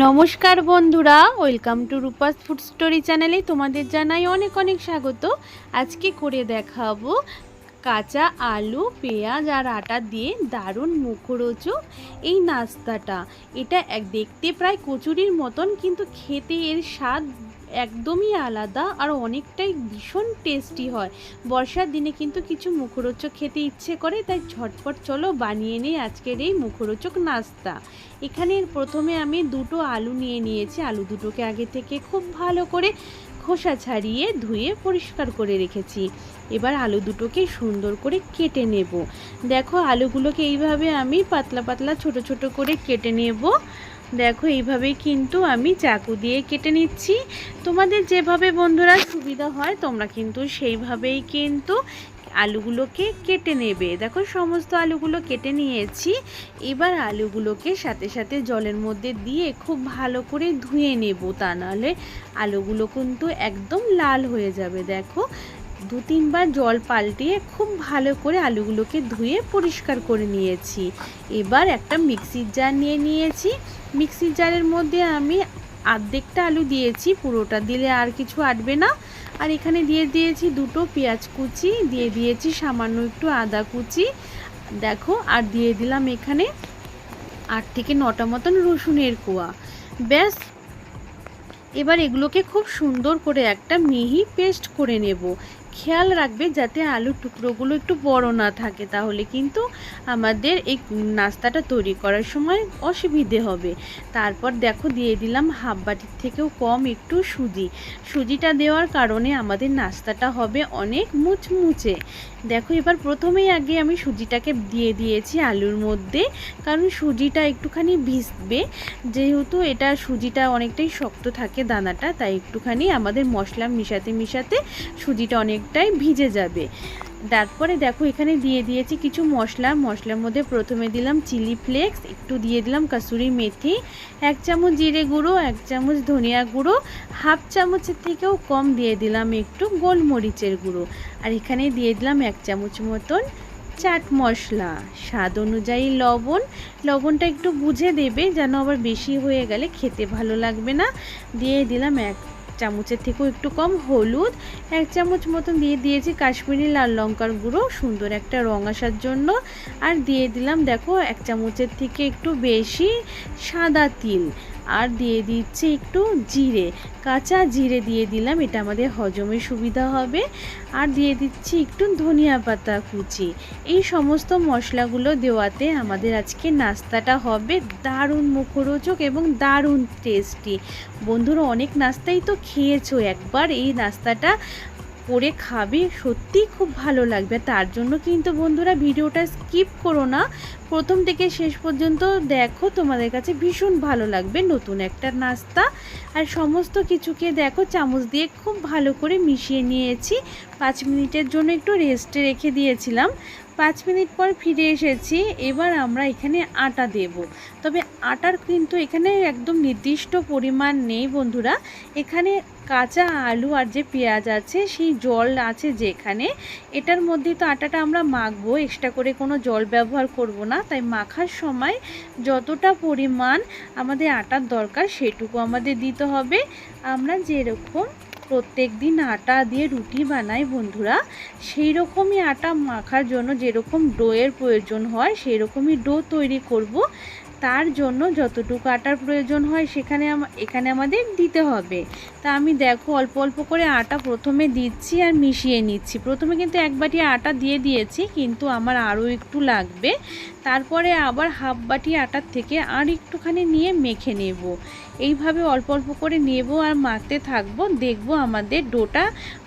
নমস্কার বন্ধুরা, welcome to Rupa's food story চ্যানেলে তোমাদের জানাই অনেক অনেক স্বাগত। আজকে করে দেখাবো কাঁচা আলু, পেঁয়াজ আর আটা দিয়ে দারুণ মুখরোচক এই নাস্তাটা। এটা দেখতে প্রায় কচুরির মতন, কিন্তু খেতে এর স্বাদ একদমই আলাদা আর অনেকটাই ভীষণ টেস্টি হয়। বর্ষার দিনে কিন্তু কিছু মুখরোচক খেতে ইচ্ছে করে, তাই ঝটপট চলো বানিয়ে নিই আজকের এই মুখরোচক নাস্তা। এখানে প্রথমে আমি দুটো আলু নিয়ে নিয়েছি। আলু দুটোকে আগে থেকে খুব ভালো করে খোসা ছাড়িয়ে ধুয়ে পরিষ্কার করে রেখেছি। এবার আলু দুটোকে সুন্দর করে কেটে নেব। দেখো, আলুগুলোকে এইভাবে আমি পাতলা পাতলা ছোট ছোট করে কেটে নেব। দেখো, এইভাবেই কিন্তু আমি চাকু দিয়ে কেটে নিচ্ছি। তোমাদের যেভাবে বন্ধুরা সুবিধা হয় তোমরা কিন্তু সেইভাবেই কিন্তু আলুগুলোকে কেটে নেবে। দেখো, সমস্ত আলুগুলো কেটে নিয়েছি। এবার আলুগুলোকে সাথে সাথে জলের মধ্যে দিয়ে খুব ভালো করে ধুয়ে নেব, তা নাহলে আলুগুলো কিন্তু একদম লাল হয়ে যাবে। দেখো, দু তিনবার জল পাল্টিয়ে খুব ভালো করে আলুগুলোকে ধুয়ে পরিষ্কার করে নিয়েছি। এবার একটা মিক্সির জার নিয়ে নিয়েছি। মিক্সির জারের মধ্যে আমি অর্ধেকটা আলু দিয়েছি, পুরোটা দিলে আর কিছু আটবে না। আর এখানে দিয়ে দিয়েছি দুটো পেঁয়াজ কুচি, দিয়ে দিয়েছি সামান্য একটু আদা কুচি। দেখো, আর দিয়ে দিলাম এখানে 8 থেকে 9টা মতন রসুনের কোয়া। ব্যাস, এবার এগুলোকে খুব সুন্দর করে একটা মিহি পেস্ট করে নেব। খেয়াল রাখবে যাতে আলুর টুকরোগুলো একটু বড় না থাকে, তাহলে কিন্তু আমাদের এই নাস্তাটা তৈরি করার সময় অসুবিধে হবে। তারপর দেখো, দিয়ে দিলাম হাফ বাটির থেকেও কম একটু সুজি। সুজিটা দেওয়ার কারণে আমাদের নাস্তাটা হবে অনেক মুচমুচে। দেখো, এবার প্রথমেই আগে আমি সুজিটাকে দিয়ে দিয়েছি আলুর মধ্যে, কারণ সুজিটা একটুখানি ভিজবে। যেহেতু এটা সুজিটা অনেকটাই শক্ত থাকে দানাটা, তাই একটুখানি আমাদের মশলা মিশাতে মিশাতে সুজিটা অনেকটাই ভিজে যাবে। তারপরে দেখো, এখানে দিয়ে দিয়েছি কিছু মশলার মধ্যে প্রথমে দিলাম চিলি ফ্লেক্স, একটু দিয়ে দিলাম কাসুরি মেথি, 1 চামচ জিরে গুঁড়ো, 1 চামচ ধনিয়া গুঁড়ো, হাফ চামচের থেকেও কম দিয়ে দিলাম একটু গোলমরিচের গুঁড়ো, আর এখানে দিয়ে দিলাম 1 চামচ মতন চাট মশলা। স্বাদ অনুযায়ী লবণটা একটু বুঝে দেবে, যেন আবার বেশি হয়ে গেলে খেতে ভালো লাগবে না। দিয়ে দিলাম 1 চামচের থেকেও একটু কম হলুদ, 1 চামচ মতন দিয়ে দিয়েছি কাশ্মীরি লাল লঙ্কার গুঁড়ো, সুন্দর একটা রং আসার জন্য। আর দিয়ে দিলাম দেখো 1 চামচের থেকে একটু বেশি সাদা তিল। আর দিয়ে দিচ্ছি একটু জিরে, কাঁচা জিরে দিয়ে দিলাম, এটা আমাদের হজমে সুবিধা হবে। আর দিয়ে দিচ্ছি একটু ধনিয়া পাতা কুচি। এই সমস্ত মশলাগুলো দেওয়াতে আমাদের আজকে নাস্তাটা হবে দারুণ মুখরোচক এবং দারুণ টেস্টি। বন্ধুরা, অনেক নাস্তাই তো খেয়েছো, একবার এই নাস্তাটা করে খাবে, সত্যিই খুব ভালো লাগবে। তার জন্য কিন্তু বন্ধুরা ভিডিওটা স্কিপ করো না, প্রথম থেকে শেষ পর্যন্ত দেখো, তোমাদের কাছে ভীষণ ভালো লাগবে। নতুন একটা নাস্তা। আর সমস্ত কিছুকে দেখো চামচ দিয়ে খুব ভালো করে মিশিয়ে নিয়েছি। 5 মিনিটের জন্য একটু রেস্টে রেখে দিয়েছিলাম। 5 মিনিট পর ফিরে এসেছি। এবার আমরা এখানে আটা দেব। তবে আটার কিন্তু এখানে একদম নির্দিষ্ট পরিমাণ নেই বন্ধুরা। এখানে কাঁচা আলু আর যে পেঁয়াজ আছে, সেই জল আছে যেখানে, এটার মধ্যে তো আটাটা আমরা মাখবো, এক্সট্রা করে কোনো জল ব্যবহার করব না। তাই মাখার সময় যতটা পরিমাণ আমাদের আটার দরকার সেটুকু আমাদের দিতে হবে। আমরা যেরকম প্রত্যেক দিন আটা দিয়ে রুটি বানাই বন্ধুরা, সেই রকমই আটা মাখার জন্য যেরকম ডোয়ের প্রয়োজন হয় সেই রকমই ডো তৈরি করব। তার জন্য যতটুকু আটার প্রয়োজন হয় এখানে আমাদের দিতে হবে। তা আমি দেখো অল্প অল্প করে আটা প্রথমে দিচ্ছি আর মিশিয়ে নিচ্ছি। প্রথমে কিন্তু 1 বাটি আটা দিয়ে দিয়েছি, কিন্তু আমার আরও একটু লাগবে। তারপরে আবার হাফ বাটি আটার থেকে আর একটুখানি নিয়ে মেখে নেব। এইভাবে অল্প অল্প করে নেব আর মাখতে থাকবো। দেখবো আমাদের ডোটা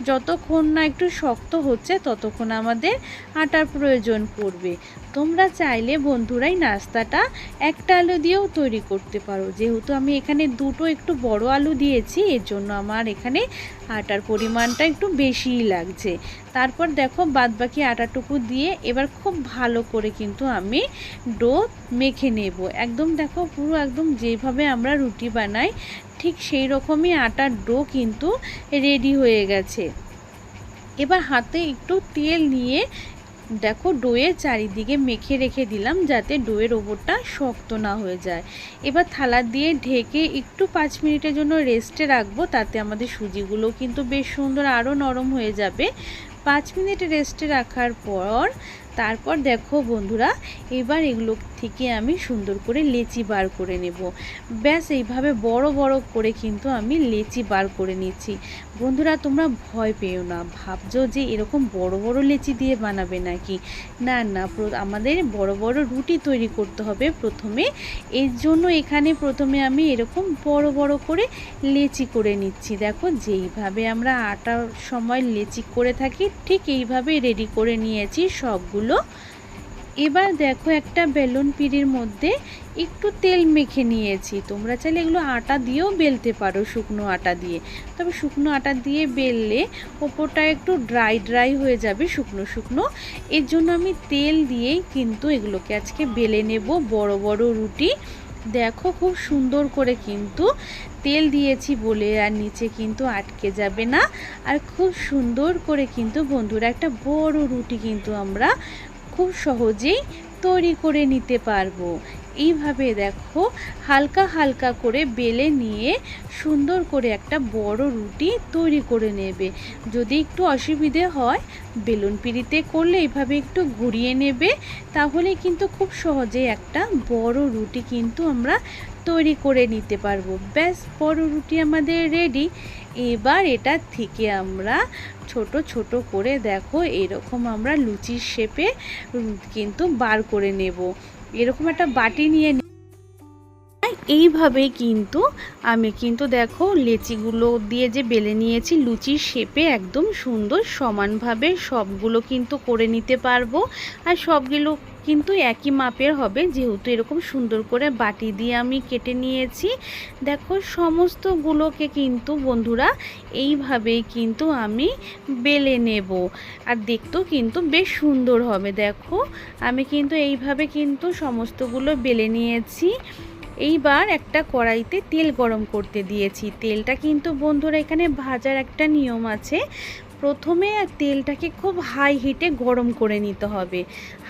যতক্ষণ না একটু শক্ত হচ্ছে ততক্ষণ আমাদের আটার প্রয়োজন পড়বে। তোমরা চাইলে বন্ধুরাই নাস্তাটা একটা আলু দিয়েও তৈরি করতে পারো। যেহেতু আমি এখানে দুটো একটু বড় আলু দিয়েছি, এর জন্য আমার এখানে আটার পরিমাণটা একটু বেশিই লাগছে। তারপর দেখো বাদবাকি আটাটুকু দিয়ে এবার খুব ভালো করে কিন্তু আমি ডো মেখে নেব। একদম দেখো, পুরো একদম যেভাবে আমরা রুটি বানাই ঠিক সেই রকমই আটার ডো কিন্তু রেডি হয়ে গেছে। এবার হাতে একটু তেল নিয়ে দেখো ডোয়ের চারিদিকে মেখে রেখে দিলাম যাতে ডোয়ের ওপরটা শক্ত না হয়ে যায়। এবার থালা দিয়ে ঢেকে একটু 5 মিনিটের জন্য রেস্টে রাখবো, তাতে আমাদের সুজিগুলো কিন্তু বেশ সুন্দর আরও নরম হয়ে যাবে। 5 মিনিট রেস্টে রাখার পর তারপর দেখো বন্ধুরা, এবার এগুলো থেকে আমি সুন্দর করে লেচি বার করে নেব। ব্যাস এইভাবে বড় বড় করে কিন্তু আমি লেচি বার করে নিচ্ছি। বন্ধুরা তোমরা ভয় পেও না, ভাবছো যে এরকম বড় বড় লেচি দিয়ে বানাবে নাকি, না না, আমাদের বড় বড় রুটি তৈরি করতে হবে প্রথমে। এর জন্য এখানে প্রথমে আমি এরকম বড় বড় করে লেচি করে নিচ্ছি। দেখো যেইভাবে আমরা আটার সময় লেচি করে থাকি ঠিক এইভাবে রেডি করে নিয়েছি সবগুলো। এবার দেখো একটা বেলুন পিঁড়ির মধ্যে একটু তেল মেখে নিয়েছি। তোমরা চাইলে এগুলো আটা দিয়েও বেলতে পারো, শুকনো আটা দিয়ে। তবে শুকনো আটা দিয়ে বেললে ওপরটা একটু ড্রাই ড্রাই হয়ে যাবে, শুকনো শুকনো। এর জন্য আমি তেল দিয়েই কিন্তু এগুলোকে আজকে বেলে নেব বড় বড় রুটি। দেখো খুব সুন্দর করে কিন্তু তেল দিয়েছি বলে আর নিচে কিন্তু আটকে যাবে না। আর খুব সুন্দর করে কিন্তু বন্ধুরা একটা বড় রুটি কিন্তু আমরা খুব সহজেই তৈরি করে নিতে পারবো। এইভাবে দেখো হালকা হালকা করে বেলে নিয়ে সুন্দর করে একটা বড় রুটি তৈরি করে নেবে। যদি একটু অসুবিধে হয় বেলুন পিঁড়িতে করলে এইভাবে একটু ঘুরিয়ে নেবে, তাহলে কিন্তু খুব সহজেই একটা বড় রুটি কিন্তু আমরা তৈরি করে নিতে পারবো। ব্যাস বড় রুটি আমাদের রেডি। এবার এটা থেকে আমরা ছোট ছোট করে দেখো এরকম আমরা লুচির শেপে কিন্তু বার করে নেব। এরকম একটা বাটি নিয়ে এইভাবেই কিন্তু আমি কিন্তু দেখো লেচিগুলো দিয়ে যে বেলে নিয়েছি লুচির শেপে একদম সুন্দর সমানভাবে সবগুলো কিন্তু করে নিতে পারবো। আর সবগুলো কিন্তু একই মাপের হবে, যেহেতু এরকম সুন্দর করে বাটি দিয়ে আমি কেটে নিয়েছি। দেখো সমস্তগুলোকে কিন্তু বন্ধুরা এইভাবেই কিন্তু আমি বেলে নেব, আর দেখতেও কিন্তু বেশ সুন্দর হবে। দেখো আমি কিন্তু এইভাবে কিন্তু সমস্তগুলো বেলে নিয়েছি। এইবার একটা কড়াইতে তেল গরম করতে দিয়েছি। তেলটা কিন্তু বন্ধুরা এখানে ভাজার একটা নিয়ম আছে। প্রথমে তেলটাকে খুব হাই হিটে গরম করে নিতে হবে।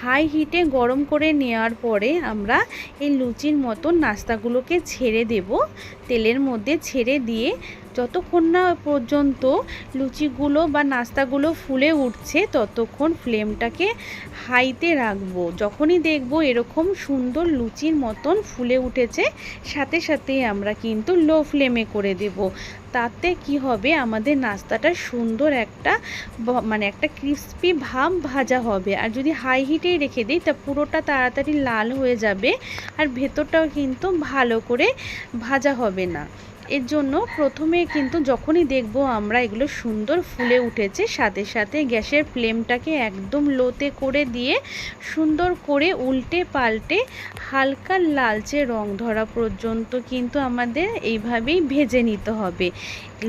হাই হিটে গরম করে নেওয়ার পরে আমরা এই লুচির মতো নাস্তাগুলোকে ছেড়ে দেব। তেলের মধ্যে ছেড়ে দিয়ে যতক্ষণ না পর্যন্ত লুচিগুলো বা নাস্তাগুলো ফুলে উঠছে ততক্ষণ ফ্লেমটাকে হাইতে রাখবো। যখনই দেখবো এরকম সুন্দর লুচির মতন ফুলে উঠেছে সাথে সাথেই আমরা কিন্তু লো ফ্লেমে করে দেব। তাতে কি হবে, আমাদের নাস্তাটা সুন্দর একটা একটা ক্রিস্পি ভাব ভাজা হবে। আর যদি হাই হিটেই রেখে দিই তা পুরোটা তাড়াতাড়ি লাল হয়ে যাবে আর ভেতরটাও কিন্তু ভালো করে ভাজা হবে না। এর জন্য প্রথমে কিন্তু যখনই দেখব আমরা এগুলো সুন্দর ফুলে উঠেছে সাথে সাথে গ্যাসের ফ্লেমটাকে একদম লোতে করে দিয়ে সুন্দর করে উল্টে পাল্টে হালকা লালচে রং ধরা পর্যন্ত কিন্তু আমাদের এইভাবেই ভেজে নিতে হবে।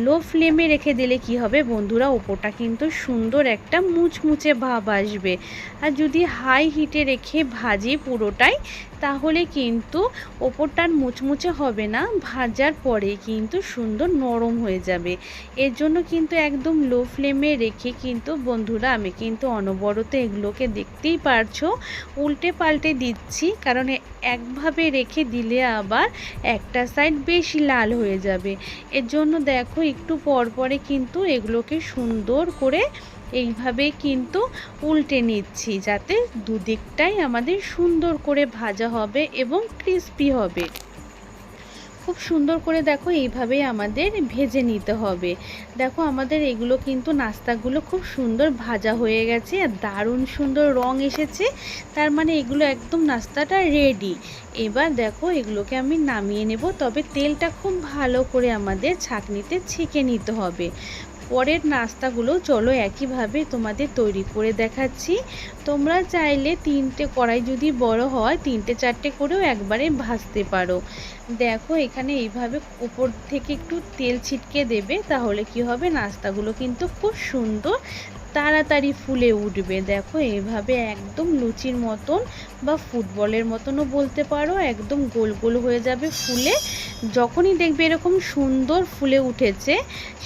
লো ফ্লেমে রেখে দিলে কি হবে বন্ধুরা, ওপরটা কিন্তু সুন্দর একটা মুচমুচে ভাব আসবে। আর যদি হাই হিটে রেখে ভাজি পুরোটাই, তাহলে কিন্তু ওপরটার মুচমুচে হবে না, ভাজার পরে কিন্তু সুন্দর নরম হয়ে যাবে। এর জন্য কিন্তু একদম লো ফ্লেমে রেখে কিন্তু বন্ধুরা আমি কিন্তু অনবরত এগুলোকে দেখতেই পারছো উল্টে পাল্টে দিচ্ছি, কারণ একভাবে রেখে দিলে আবার একটা সাইড বেশি লাল হয়ে যাবে। এর জন্য দেখো একটু পর পরে কিন্তু এগুলোকে সুন্দর করে এইভাবে কিন্তু উল্টে নিচ্ছি যাতে দুদিকটাই আমাদের সুন্দর করে ভাজা হবে এবং ক্রিস্পি হবে। খুব সুন্দর করে দেখো এইভাবেই আমাদের ভেজে নিতে হবে। দেখো আমাদের এগুলো কিন্তু নাস্তাগুলো খুব সুন্দর ভাজা হয়ে গেছে আর দারুণ সুন্দর রং এসেছে, তার মানে এগুলো একদম নাস্তাটা রেডি। এবার দেখো এগুলোকে আমি নামিয়ে নেব, তবে তেলটা খুব ভালো করে আমাদের ছাঁকনিতে ছেঁকে নিতে হবে। পরের নাস্তাগুলো চলো একইভাবে তোমাদের তৈরি করে দেখাচ্ছি। তোমরা চাইলে 3টে কড়াই যদি বড় হয় 3টে 4টে করেও একবারে ভাজতে পারো। দেখো এখানে এইভাবে উপর থেকে একটু তেল ছিটকে দেবে, তাহলে কি হবে নাস্তাগুলো কিন্তু খুব সুন্দর তাড়াতাড়ি ফুলে উঠবে। দেখো এইভাবে একদম লুচির মতন বা ফুটবলের মতনও বলতে পারো, একদম গোল গোল হয়ে যাবে ফুলে। যখনই দেখবে এরকম সুন্দর ফুলে উঠেছে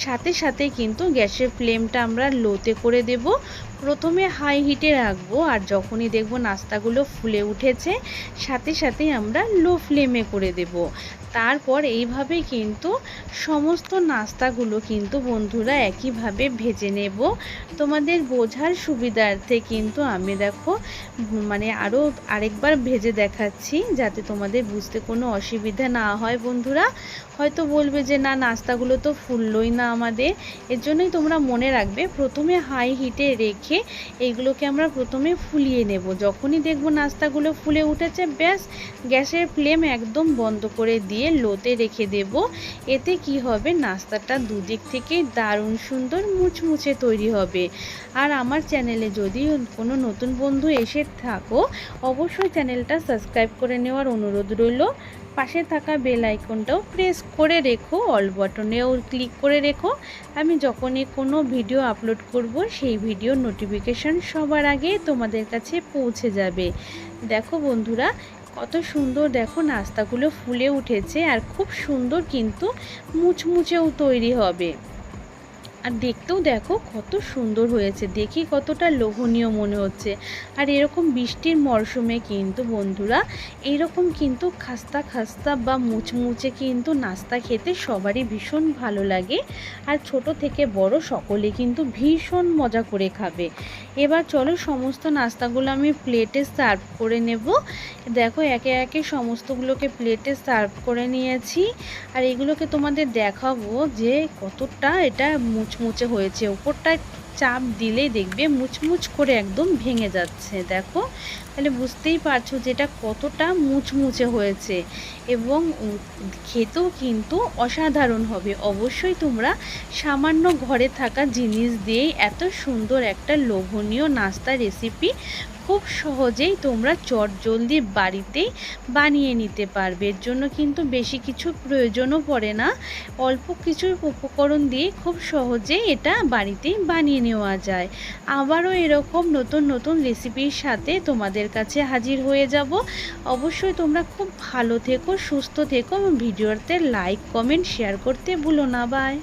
সাথে সাথে কিন্তু গ্যাসের ফ্লেমটা আমরা লোতে করে দেব। প্রথমে হাই হিটে রাখবো, আর যখনই দেখবো নাস্তাগুলো ফুলে উঠেছে সাথে সাথেই আমরা লো ফ্লেমে করে দেব। তারপর এইভাবে কিন্তু সমস্ত নাস্তাগুলো কিন্তু বন্ধুরা একইভাবে ভেজে নেব। তোমাদের বোঝার সুবিধার্থে কিন্তু আমি দেখো মানে আরেকবার ভেজে দেখাচ্ছি, যাতে তোমাদের বুঝতে কোনো অসুবিধা না হয়। বন্ধুরা হয়তো বলবে যে না, নাস্তাগুলো তো ফুললোই না আমাদের। এর জন্যই তোমরা মনে রাখবে প্রথমে হাই হিটে রেখে এইগুলোকে আমরা প্রথমে ফুলিয়ে নেব। যখনই দেখবো নাস্তাগুলো ফুলে উঠেছে, ব্যাস গ্যাসের ফ্লেম একদম বন্ধ করে দিয়ে লোতে রেখে দেব। এতে কি হবে, নাস্তাটা দুদিক থেকেই দারুণ সুন্দর মুচমুচে তৈরি হবে। আর আমার চ্যানেলে যদি কোনো নতুন বন্ধু এসে থাকো, অবশ্যই চ্যানেলটা সাবস্ক্রাইব করে নেওয়ার অনুরোধ রইল। পাশে থাকা বেল আইকনটাও প্রেস করে রেখো, অল বাটনেও ক্লিক করে রেখো। আমি যখনই কোনো ভিডিও আপলোড করব সেই ভিডিও নোটিফিকেশন সবার আগে তোমাদের কাছে পৌঁছে যাবে। দেখো বন্ধুরা কত সুন্দর, দেখো নাস্তাগুলো ফুলে উঠেছে আর খুব সুন্দর কিন্তু মুচমুচেও তৈরি হবে। আর দেখতেও দেখো কত সুন্দর হয়েছে, দেখি কতটা লোভনীয় মনে হচ্ছে। আর এরকম বৃষ্টির মরশুমে কিন্তু বন্ধুরা এরকম কিন্তু খাস্তা খাস্তা বা মুচমুচে কিন্তু নাস্তা খেতে সবারই ভীষণ ভালো লাগে। আর ছোট থেকে বড় সকলে কিন্তু ভীষণ মজা করে খাবে। এবার চলো সমস্ত নাস্তাগুলো আমি প্লেটে সার্ভ করে নেব। দেখো একে একে সমস্তগুলোকে প্লেটে সার্ভ করে নিয়েছি। আর এগুলোকে তোমাদের দেখাবো যে কতটা এটা মুচমুচে হয়েছে। ওপরটায় চাপ দিলেই দেখবে মুচমুচ করে একদম ভেঙে যাচ্ছে। দেখো তাহলে বুঝতেই পারছো যে এটা কতটা মুচমুচে হয়েছে, এবং খেতেও কিন্তু অসাধারণ হবে। অবশ্যই তোমরা সামান্য ঘরে থাকা জিনিস দিয়েই এত সুন্দর একটা লোভনীয় নাস্তা রেসিপি খুব সহজেই তোমরা চটজলদি বাড়িতেই বানিয়ে নিতে পারবে। এর জন্য কিন্তু বেশি কিছু প্রয়োজনও পড়ে না, অল্প কিছু উপকরণ দিয়ে খুব সহজেই এটা বাড়িতেই বানিয়ে নেওয়া যায়। আবারও এরকম নতুন নতুন রেসিপির সাথে তোমাদের কাছে হাজির হয়ে যাব। অবশ্যই তোমরা খুব ভালো থেকো, সুস্থ থেকো এবং ভিডিওতে লাইক কমেন্ট শেয়ার করতে ভুলো না। বাই।